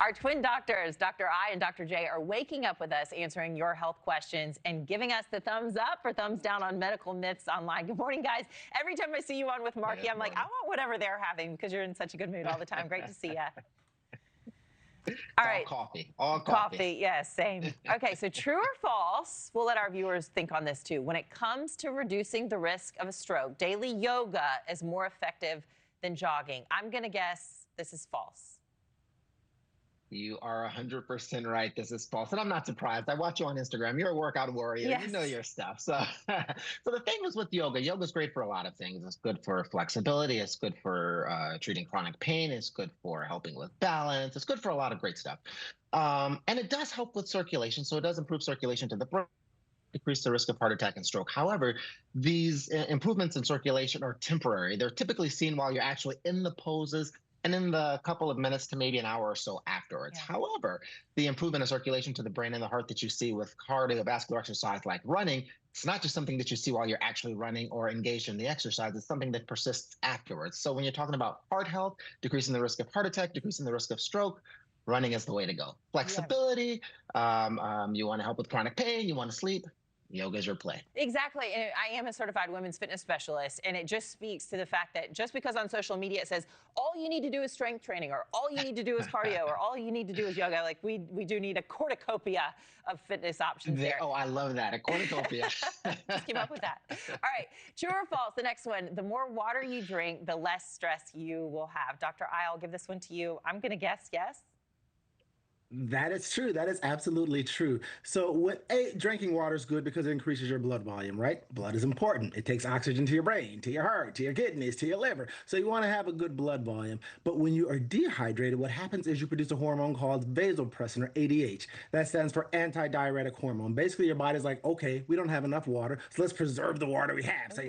Our twin doctors, Dr. I and Dr. J, are waking up with us, answering your health questions and giving us the thumbs up or thumbs down on medical myths online. Good morning, guys. Every time I see you on with Markie, I'm like, I want whatever they're having because you're in such a good mood all the time. Great to see you. All right. All coffee. Yes, same. Okay, so true or false, we'll let our viewers think on this too. When it comes to reducing the risk of a stroke, daily yoga is more effective than jogging. I'm going to guess this is false. You are 100% right. This is false. And I'm not surprised. I watch you on Instagram. You're a workout warrior. Yes. You know your stuff. So, so the thing is with yoga, yoga is great for a lot of things. It's good for flexibility. It's good for treating chronic pain. It's good for helping with balance. It's good for a lot of great stuff. And it does help with circulation. So it does improve circulation to the brain, decrease the risk of heart attack and stroke. However, these improvements in circulation are temporary. They're typically seen while you're actually in the poses and in the couple of minutes to maybe an hour or so afterwards. Yeah. However, the improvement of circulation to the brain and the heart that you see with cardiovascular exercise like running, it's not just something that you see while you're actually running or engaged in the exercise. It's something that persists afterwards. So when you're talking about heart health, decreasing the risk of heart attack, decreasing the risk of stroke, running is the way to go. Flexibility, you want to help with chronic pain, you want to sleep, yoga is your play. Exactly. And I am a certified women's fitness specialist, and it just speaks to the fact that just because on social media it says all you need to do is strength training, or all you need to do is cardio, or all you need to do is yoga, like we do need a cornucopia of fitness options there. Oh, I love that, a cornucopia. Just came up with that. All right, true or false, the next one, the more water you drink, the less stress you will have. Dr. I, I'll give this one to you. I'm going to guess yes. That is true. That is absolutely true. So drinking water is good because it increases your blood volume, right? Blood is important. It takes oxygen to your brain, to your heart, to your kidneys, to your liver. So you want to have a good blood volume. But when you are dehydrated, what happens is you produce a hormone called vasopressin, or ADH. That stands for antidiuretic hormone. Basically, your body's like, okay, we don't have enough water, so let's preserve the water we have. So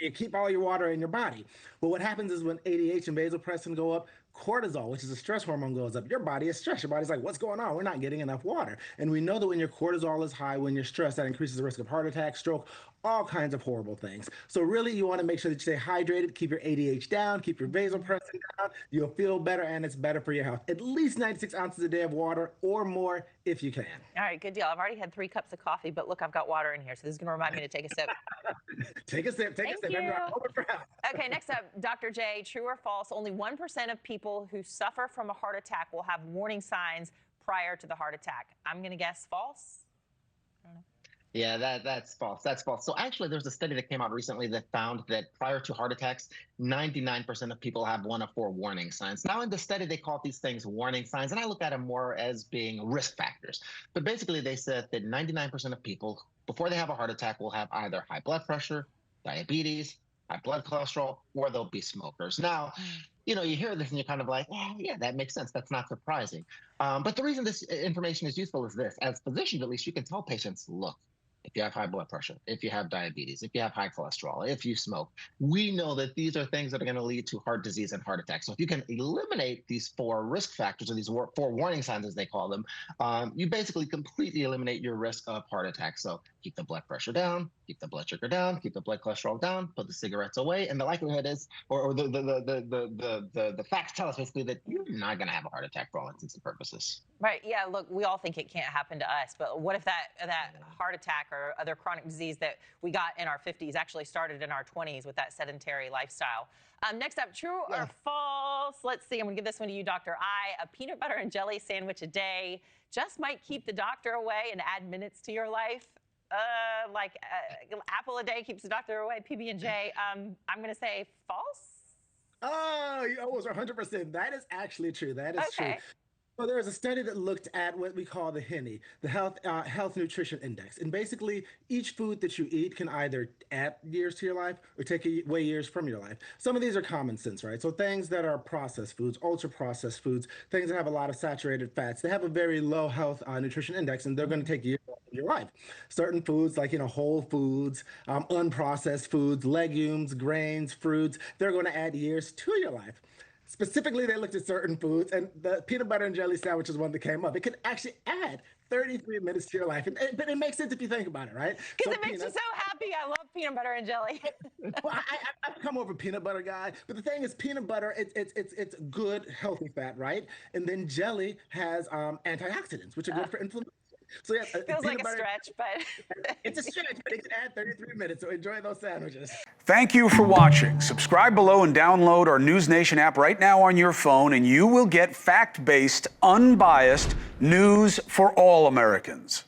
you keep all your water in your body. But what happens is when ADH and vasopressin go up, cortisol, which is a stress hormone, goes up. Your body is stressed. Your body's like, what's going on? We're not getting enough water. And we know that when your cortisol is high, when you're stressed, that increases the risk of heart attack, stroke, all kinds of horrible things. So really, you want to make sure that you stay hydrated, keep your ADH down, keep your vasopressin down. You'll feel better, and it's better for your health. At least 96 ounces a day of water or more if you can. All right, good deal. I've already had 3 cups of coffee, but look, I've got water in here, so this is going to remind me to take a sip. Take a sip. Take a sip. Okay, next up, Dr. J, true or false, only 1% of people who suffer from a heart attack will have warning signs prior to the heart attack. I'm going to guess false. I don't know. Yeah, that's false. That's false. So actually, there's a study that came out recently that found that prior to heart attacks, 99% of people have 1 of 4 warning signs. Now, in the study, they called these things warning signs, and I look at them more as being risk factors. But basically, they said that 99% of people, before they have a heart attack, will have either high blood pressure, diabetes, high blood cholesterol, or they'll be smokers. Now, you know, you hear this and you're kind of like, oh, yeah, that makes sense. That's not surprising. But the reason this information is useful is this. As physicians, at least, you can tell patients, look, if you have high blood pressure, if you have diabetes, if you have high cholesterol, if you smoke, we know that these are things that are going to lead to heart disease and heart attacks. So if you can eliminate these 4 risk factors, or these 4 warning signs, as they call them, you basically completely eliminate your risk of heart attack. So keep the blood pressure down, keep the blood sugar down, keep the blood cholesterol down, put the cigarettes away, and the likelihood is, or the facts tell us basically that you're not going to have a heart attack for all intents and purposes. Right. Yeah. Look, we all think it can't happen to us, but what if that heart attack or other chronic disease that we got in our 50s actually started in our 20s with that sedentary lifestyle? Next up, true or false? Let's see. I'm going to give this one to you, Dr. I. A peanut butter and jelly sandwich a day just might keep the doctor away and add minutes to your life. Apple a day keeps the doctor away. PB&J. I'm going to say false. Oh, you almost 100%. That is actually true. That is true. Well, there was a study that looked at what we call the HNI, the Health Nutrition Index. And basically, each food that you eat can either add years to your life or take away years from your life. Some of these are common sense, right? So things that are processed foods, ultra-processed foods, things that have a lot of saturated fats, they have a very low health nutrition index, and they're going to take years of your life. Certain foods like, whole foods, unprocessed foods, legumes, grains, fruits, they're going to add years to your life. Specifically, they looked at certain foods, and the peanut butter and jelly sandwich is one that came up. It could actually add 33 minutes to your life. But it makes sense if you think about it, right? Because it makes you so happy. I love peanut butter and jelly. Well, I've come over peanut butter guy, but the thing is, peanut butter it's good healthy fat, right? And then jelly has antioxidants, which are good for inflammation. So yeah, Feels like a stretch, but it's a stretch, but it can add 33 minutes. So enjoy those sandwiches. Thank you for watching. Subscribe below and download our NewsNation app right now on your phone, and you will get fact-based, unbiased news for all Americans.